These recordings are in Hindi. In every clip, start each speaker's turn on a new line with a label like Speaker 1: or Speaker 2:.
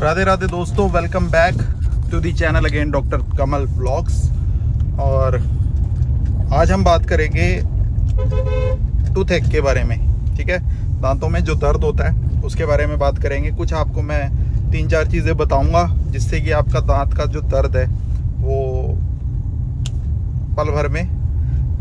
Speaker 1: राधे राधे दोस्तों, welcome back to the channel again doctor Kamal vlogs. और आज हम बात करेंगे टूथ एक के बारे में। ठीक है, दांतों में जो दर्द होता है उसके बारे में बात करेंगे। कुछ आपको मैं 3-4 चीज़ें बताऊंगा जिससे कि आपका दांत का जो दर्द है वो पल भर में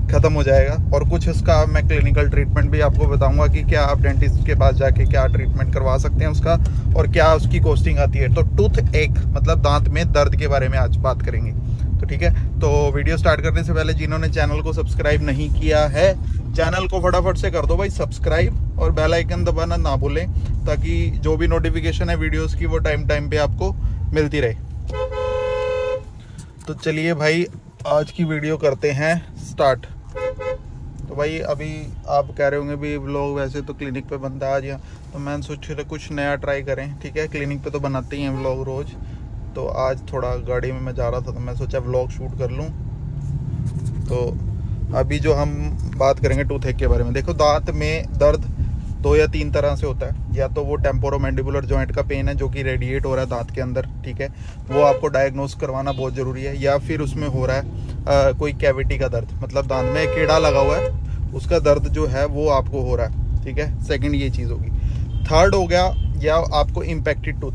Speaker 1: ख़त्म हो जाएगा। और कुछ उसका मैं क्लिनिकल ट्रीटमेंट भी आपको बताऊंगा कि क्या आप डेंटिस्ट के पास जाके क्या ट्रीटमेंट करवा सकते हैं उसका और क्या उसकी कॉस्टिंग आती है। तो टूथ एक मतलब दांत में दर्द के बारे में आज बात करेंगे। तो ठीक है, तो वीडियो स्टार्ट करने से पहले जिन्होंने चैनल को सब्सक्राइब नहीं किया है, चैनल को फटाफट से कर दो भाई सब्सक्राइब, और बेल आइकन दबाना ना भूलें ताकि जो भी नोटिफिकेशन है वीडियोस की वो टाइम पे आपको मिलती रहे। तो चलिए भाई, आज की वीडियो करते हैं स्टार्ट। तो भाई अभी आप कह रहे होंगे भी व्लॉग वैसे तो क्लिनिक पे बनता है आज यहाँ, तो मैंने सोचा कुछ नया ट्राई करें। ठीक है, क्लिनिक पे तो बनाते ही हैं व्लॉग रोज़, तो आज थोड़ा गाड़ी में मैं जा रहा था तो मैं सोचा व्लॉग शूट कर लूँ। तो अभी जो हम बात करेंगे टूथ एक के बारे में। देखो, दांत में दर्द 2 या 3 तरह से होता है। या तो वो टेम्पोरोमैंडिबुलर जॉइंट का पेन है जो कि रेडिएट हो रहा है दांत के अंदर, ठीक है, वो आपको डायग्नोस करवाना बहुत ज़रूरी है। या फिर उसमें हो रहा है कोई कैविटी का दर्द, मतलब दांत में कीड़ा लगा हुआ है उसका दर्द जो है वो आपको हो रहा है। ठीक है, सेकंड ये चीज़ होगी। थर्ड हो गया या आपको इम्पैक्टेड टूथ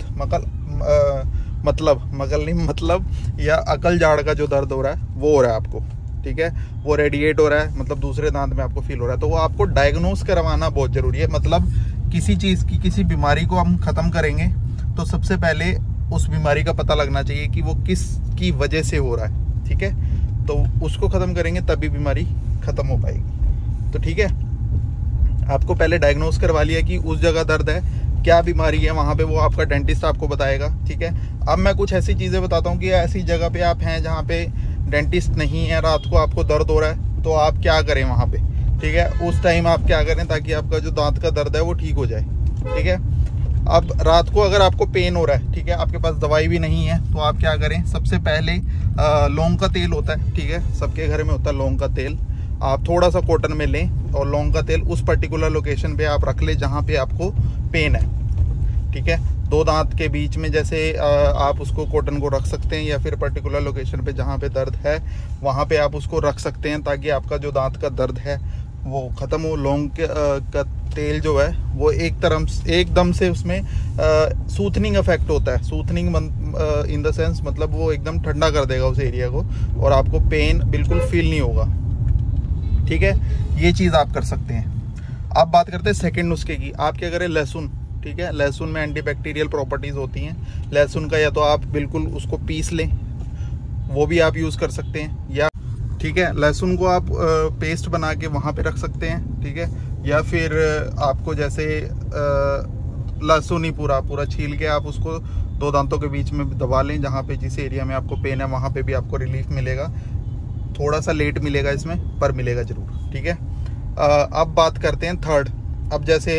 Speaker 1: मतलब या अकल जाड़ का जो दर्द हो रहा है वो हो रहा है आपको। ठीक है, वो रेडिएट हो रहा है, मतलब दूसरे दांत में आपको फील हो रहा है, तो वो आपको डायग्नोस करवाना बहुत ज़रूरी है। मतलब किसी चीज़ की, किसी बीमारी को हम ख़त्म करेंगे तो सबसे पहले उस बीमारी का पता लगना चाहिए कि वो किस की वजह से हो रहा है। ठीक है, तो उसको ख़त्म करेंगे तभी बीमारी ख़त्म हो पाएगी। तो ठीक है, आपको पहले डायग्नोस करवा लिया कि उस जगह दर्द है, क्या बीमारी है, वहाँ पे वो आपका डेंटिस्ट आपको बताएगा। ठीक है, अब मैं कुछ ऐसी चीज़ें बताता हूँ कि ऐसी जगह पे आप हैं जहाँ पे डेंटिस्ट नहीं है, रात को आपको दर्द हो रहा है, तो आप क्या करें वहाँ पे। ठीक है, उस टाइम आप क्या करें ताकि आपका जो दांत का दर्द है वो ठीक हो जाए। ठीक है, अब रात को अगर आपको पेन हो रहा है, ठीक है, आपके पास दवाई भी नहीं है, तो आप क्या करें, सबसे पहले लौंग का तेल होता है। ठीक है, सबके घर में होता है लौंग का तेल। आप थोड़ा सा कॉटन में लें और लौंग का तेल उस पर्टिकुलर लोकेशन पे आप रख लें जहाँ पे आपको पेन है। ठीक है, 2 दांत के बीच में जैसे आप उसको कॉटन को रख सकते हैं, या फिर पर्टिकुलर लोकेशन पे जहाँ पे दर्द है वहाँ पे आप उसको रख सकते हैं ताकि आपका जो दांत का दर्द है वो ख़त्म हो। लौंग का तेल जो है वो एकदम से उसमें सूथनिंग इफेक्ट होता है। सूथनिंग इन द सेंस मतलब वो एकदम ठंडा कर देगा उस एरिया को और आपको पेन बिल्कुल फील नहीं होगा। ठीक है, ये चीज़ आप कर सकते हैं। अब बात करते हैं सेकंड नुस्खे की। आप क्या करें, लहसुन। ठीक है, लहसुन में एंटीबैक्टीरियल प्रॉपर्टीज़ होती हैं लहसुन का, या तो आप बिल्कुल उसको पीस लें, वो भी आप यूज़ कर सकते हैं। या ठीक है, लहसुन को आप पेस्ट बना के वहाँ पे रख सकते हैं। ठीक है, या फिर आपको जैसे लहसुन ही पूरा छील के आप उसको 2 दांतों के बीच में दबा लें, जहाँ पे जिस एरिया में आपको पेन है वहाँ पे भी आपको रिलीफ मिलेगा। थोड़ा सा लेट मिलेगा इसमें, पर मिलेगा ज़रूर। ठीक है, अब बात करते हैं थर्ड। अब जैसे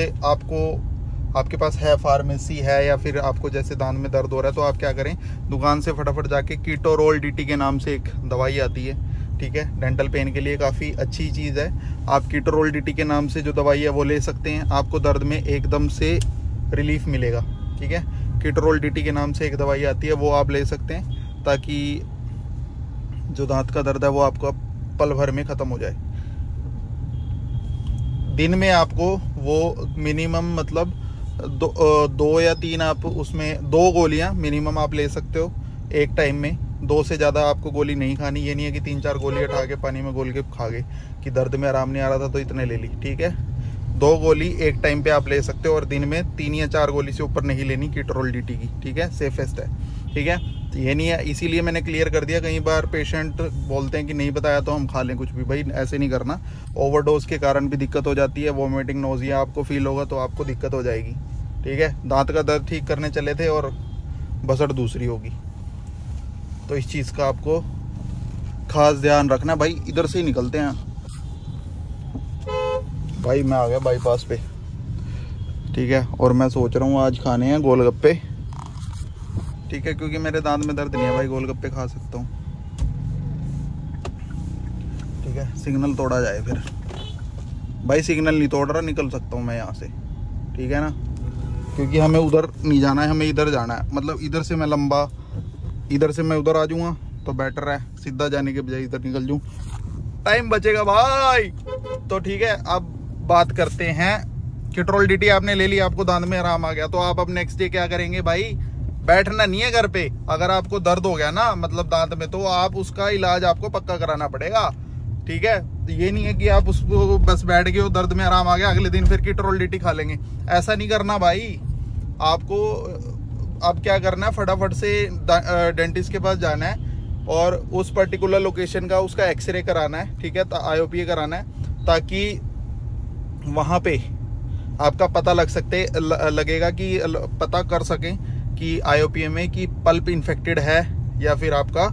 Speaker 1: आपके पास है फार्मेसी है, या फिर आपको जैसे दांत में दर्द हो रहा है, तो आप क्या करें, दुकान से फटाफट जाके कीटोरोल DT के नाम से एक दवाई आती है। ठीक है, डेंटल पेन के लिए काफ़ी अच्छी चीज़ है। आप कीटोरोल DT के नाम से जो दवाई है वो ले सकते हैं, आपको दर्द में एकदम से रिलीफ मिलेगा। ठीक है, कीटोरोल DT के नाम से एक दवाई आती है, वो आप ले सकते हैं ताकि जो दांत का दर्द है वो आपको पल भर में ख़त्म हो जाए। दिन में आपको वो मिनिमम मतलब 2 या 3 आप उसमें 2 गोलियां मिनिमम आप ले सकते हो एक टाइम में। 2 से ज़्यादा आपको गोली नहीं खानी। ये नहीं है कि 3-4 गोली उठा के पानी में घोल के खा गए कि दर्द में आराम नहीं आ रहा था तो इतने ले ली। ठीक है, 2 गोली एक टाइम पे आप ले सकते हो, और दिन में 3 या 4 गोली से ऊपर नहीं लेनी कीटोरोल DT की। ठीक है, सेफेस्ट है। ठीक है, तो ये नहीं है, इसीलिए मैंने क्लियर कर दिया। कई बार पेशेंट बोलते हैं कि नहीं बताया तो हम खा लें कुछ भी। भाई ऐसे नहीं करना, ओवरडोज के कारण भी दिक्कत हो जाती है। वॉमिटिंग, नोजिया आपको फील होगा तो आपको दिक्कत हो जाएगी। ठीक है, दांत का दर्द ठीक करने चले थे और बसट दूसरी होगी, तो इस चीज़ का आपको खास ध्यान रखना। भाई इधर से ही निकलते हैं। भाई मैं आ गया बाईपास पे। ठीक है, और मैं सोच रहा हूँ आज खाने हैं गोलगप्पे। ठीक है, क्योंकि मेरे दांत में दर्द नहीं है भाई, गोलगप्पे खा सकता हूँ। ठीक है, सिग्नल तोड़ा जाए फिर। भाई सिग्नल नहीं तोड़ रहा, निकल सकता हूँ मैं यहाँ से। ठीक है ना, क्योंकि हमें उधर नहीं जाना है, हमें इधर जाना है। मतलब इधर से मैं लंबा, इधर से मैं उधर आ जाऊँगा तो बेटर है, सीधा जाने के बजाय इधर निकल जाऊँ, टाइम बचेगा भाई। तो ठीक है, अब बात करते हैं। किट्रोल डीटी आपने ले लिया, आपको दांत में आराम आ गया, तो आप अब नेक्स्ट डे क्या करेंगे भाई? बैठना नहीं है घर पे। अगर आपको दर्द हो गया ना मतलब दांत में, तो आप उसका इलाज आपको पक्का कराना पड़ेगा, ठीक है। ये नहीं है कि आप उसको बस बैठ गए हो, दर्द में आराम आ गया, अगले दिन फिर किट्रोल डीटी खा लेंगे, ऐसा नहीं करना भाई। आपको अब क्या करना है, फटाफट से डेंटिस्ट के पास जाना है और उस पर्टिकुलर लोकेशन का उसका एक्सरे कराना है, ठीक है, IOPA कराना है, ताकि वहाँ पे आपका पता लगेगा कि पता कर सकें कि IOPA में कि पल्प इन्फेक्टेड है या फिर आपका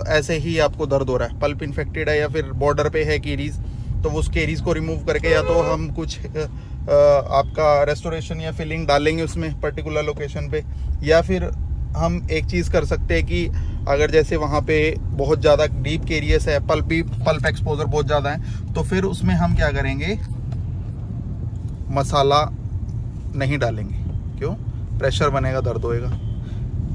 Speaker 1: ऐसे ही आपको दर्द हो रहा है। पल्प इन्फेक्टेड है या फिर बॉर्डर पे है केरीज, तो उस केरीज को रिमूव करके या तो हम कुछ आपका रेस्टोरेशन या फिलिंग डालेंगे उसमें पर्टिकुलर लोकेशन पे, या फिर हम एक चीज़ कर सकते हैं कि अगर जैसे वहाँ पे बहुत ज़्यादा डीप केरियस है, पल्प एक्सपोजर बहुत ज़्यादा है, तो फिर उसमें हम क्या करेंगे, मसाला नहीं डालेंगे। क्यों? प्रेशर बनेगा, दर्द होएगा,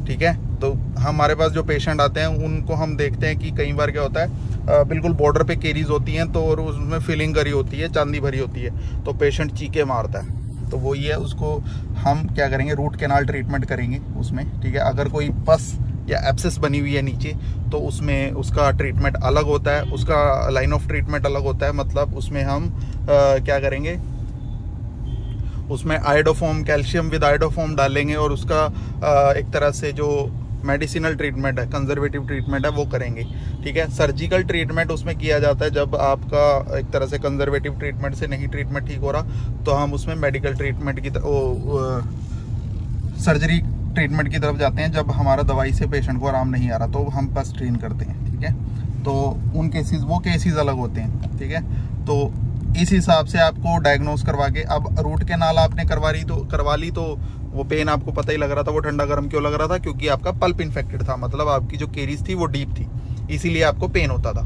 Speaker 1: ठीक है। तो हमारे पास जो पेशेंट आते हैं उनको हम देखते हैं कि कई बार क्या होता है, बिल्कुल बॉर्डर पे केरीज होती हैं, तो और उसमें फिलिंग करी होती है, चांदी भरी होती है, तो पेशेंट चीखे मारता है। तो वो ये उसको हम क्या करेंगे, रूट कैनाल ट्रीटमेंट करेंगे उसमें, ठीक है। अगर कोई पस या एब्सेस बनी हुई है नीचे, तो उसमें उसका ट्रीटमेंट अलग होता है, उसका लाइन ऑफ ट्रीटमेंट अलग होता है। मतलब उसमें हम क्या करेंगे, उसमें आयोडोफॉर्म, कैल्शियम विद आयोडोफॉर्म डालेंगे और उसका एक तरह से जो मेडिसिनल ट्रीटमेंट है, कंजर्वेटिव ट्रीटमेंट है, वो करेंगे, ठीक है। सर्जिकल ट्रीटमेंट उसमें किया जाता है जब आपका एक तरह से कंजर्वेटिव ट्रीटमेंट से नहीं ट्रीटमेंट ठीक हो रहा, तो हम उसमें मेडिकल ट्रीटमेंट की सर्जरी ट्रीटमेंट की तरफ जाते हैं। जब हमारा दवाई से पेशेंट को आराम नहीं आ रहा तो हम बस ट्रेन करते हैं, ठीक है। तो उन केसेस, वो केसेस अलग होते हैं, ठीक है। तो इस हिसाब से आपको डायग्नोस करवा के, अब रूट कैनाल आपने करवा ली तो वो पेन आपको पता ही लग रहा था, वो ठंडा गर्म क्यों लग रहा था, क्योंकि आपका पल्प इन्फेक्टेड था, मतलब आपकी जो केरीज थी वो डीप थी, इसीलिए आपको पेन होता था,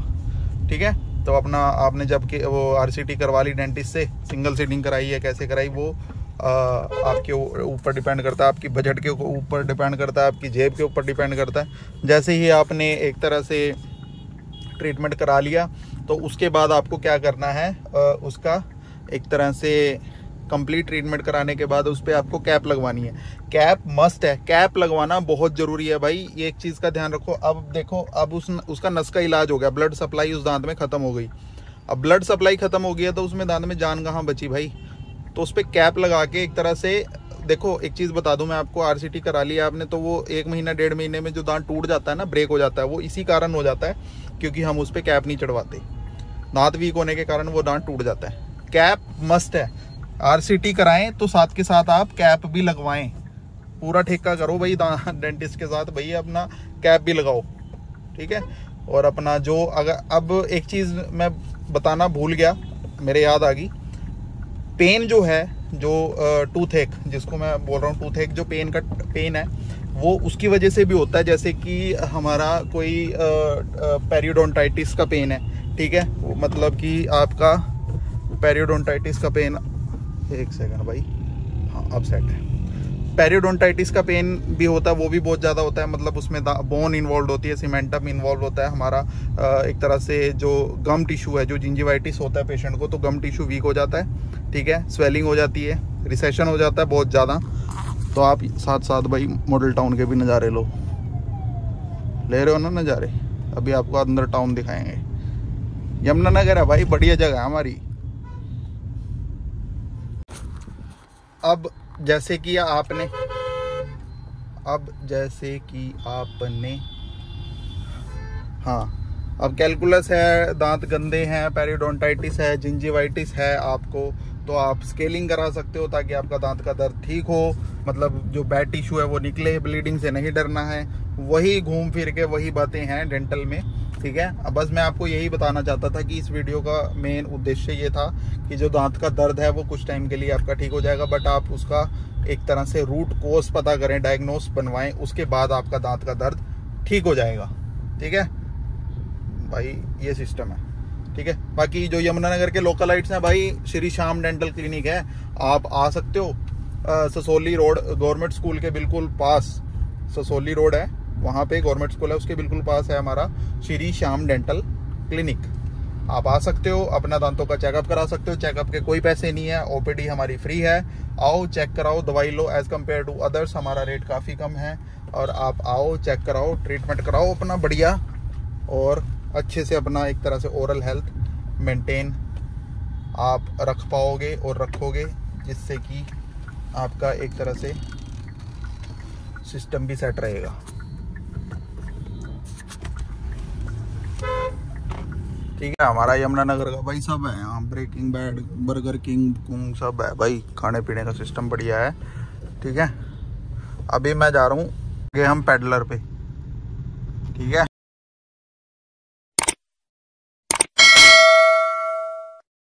Speaker 1: ठीक है। तो अपना आपने जब वो RCT करवा ली डेंटिस्ट से, सिंगल सीटिंग कराई है, कैसे कराई वो आपके ऊपर डिपेंड करता है, आपकी बजट के ऊपर डिपेंड करता है, आपकी जेब के ऊपर डिपेंड करता है। जैसे ही आपने एक तरह से ट्रीटमेंट करा लिया, तो उसके बाद आपको क्या करना है, उसका एक तरह से कंप्लीट ट्रीटमेंट कराने के बाद उस पर आपको कैप लगवानी है। कैप मस्ट है, कैप लगवाना बहुत ज़रूरी है भाई। ये एक चीज़ का ध्यान रखो। अब देखो, अब उसका नस का इलाज हो गया, ब्लड सप्लाई उस दांत में ख़त्म हो गई। अब ब्लड सप्लाई ख़त्म हो गई है तो उसमें दांत में जान कहाँ बची भाई? तो उस पर कैप लगा के एक तरह से, देखो एक चीज़ बता दूं मैं आपको, RCT करा लिया आपने तो वो 1 महीना 1.5 महीने में जो दांत टूट जाता है ना, ब्रेक हो जाता है, वो इसी कारण हो जाता है क्योंकि हम उस पर कैप नहीं चढ़वाते। दांत वीक होने के कारण वो दांत टूट जाता है। कैप मस्ट है। RCT कराएं तो साथ के साथ आप कैप भी लगवाएं। पूरा ठेका करो भाई डेंटिस्ट के साथ, भाई अपना कैप भी लगाओ, ठीक है। और अपना जो, अगर अब एक चीज़ मैं बताना भूल गया, मेरे याद आ गई, पेन जो है, जो टूथ एक जिसको मैं बोल रहा हूँ, टूथ एक जो पेन है वो उसकी वजह से भी होता है। जैसे कि हमारा कोई पेरियोडोंटाइटिस का पेन है, ठीक है, मतलब कि आपका पेरियोडोंटाइटिस का पेन, एक सेकंड भाई, हाँ अब सेट है। पेरियोडोंटाइटिस का पेन भी होता है, वो भी बहुत ज़्यादा होता है, मतलब उसमें बोन इन्वॉल्व होती है, सीमेंटम इन्वॉल्व होता है, हमारा एक तरह से जो गम टिश्यू है, जो जिंजिवाइटिस होता है पेशेंट को, तो गम टिश्यू वीक हो जाता है, ठीक है, स्वेलिंग हो जाती है, रिसेशन हो जाता है बहुत ज़्यादा। तो आप साथ साथ भाई मॉडल टाउन के भी नज़ारे ले रहे हो ना नज़ारे, अभी आपको अंदर टाउन दिखाएंगे। यमुनानगर है भाई, बढ़िया जगह है हमारी। अब जैसे कि आपने हाँ, अब कैलकुलस है, दांत गंदे हैं, पेरियोडोंटाइटिस है, जिंजिवाइटिस है आपको, तो आप स्केलिंग करा सकते हो ताकि आपका दांत का दर्द ठीक हो, मतलब जो बैड टिश्यू है वो निकले, ब्लीडिंग से नहीं डरना है। वही घूम फिर के वही बातें हैं डेंटल में, ठीक है। अब बस मैं आपको यही बताना चाहता था कि इस वीडियो का मेन उद्देश्य ये था कि जो दांत का दर्द है वो कुछ टाइम के लिए आपका ठीक हो जाएगा, बट आप उसका एक तरह से रूट कोज पता करें, डायग्नोस बनवाएं, उसके बाद आपका दांत का दर्द ठीक हो जाएगा, ठीक है भाई, ये सिस्टम है, ठीक है। बाकी जो यमुनानगर के लोकलाइट्स हैं भाई, श्री श्याम डेंटल क्लिनिक है, आप आ सकते हो, ससोली रोड, गवर्नमेंट स्कूल के बिल्कुल पास ससोली रोड है, वहाँ पे गवर्नमेंट स्कूल है, उसके बिल्कुल पास है हमारा श्री श्याम डेंटल क्लिनिक। आप आ सकते हो, अपना दांतों का चेकअप करा सकते हो। चेकअप के कोई पैसे नहीं है, ओपीडी हमारी फ्री है। आओ, चेक कराओ, दवाई लो। एज कम्पेयर टू अदर्स हमारा रेट काफ़ी कम है। और आप आओ, चेक कराओ, ट्रीटमेंट कराओ अपना बढ़िया, और अच्छे से अपना एक तरह से ओरल हेल्थ मेंटेन आप रख पाओगे और रखोगे, जिससे कि आपका एक तरह से सिस्टम भी सेट रहेगा। ठीक है, हमारा यमुनानगर का भाई सब है यहाँ, ब्रेकिंग बैड, बर्गर किंग कुंग सब है भाई, खाने पीने का सिस्टम बढ़िया है। ठीक है, अभी मैं जा रहा हूँ हम पेडलर पे। ठीक है।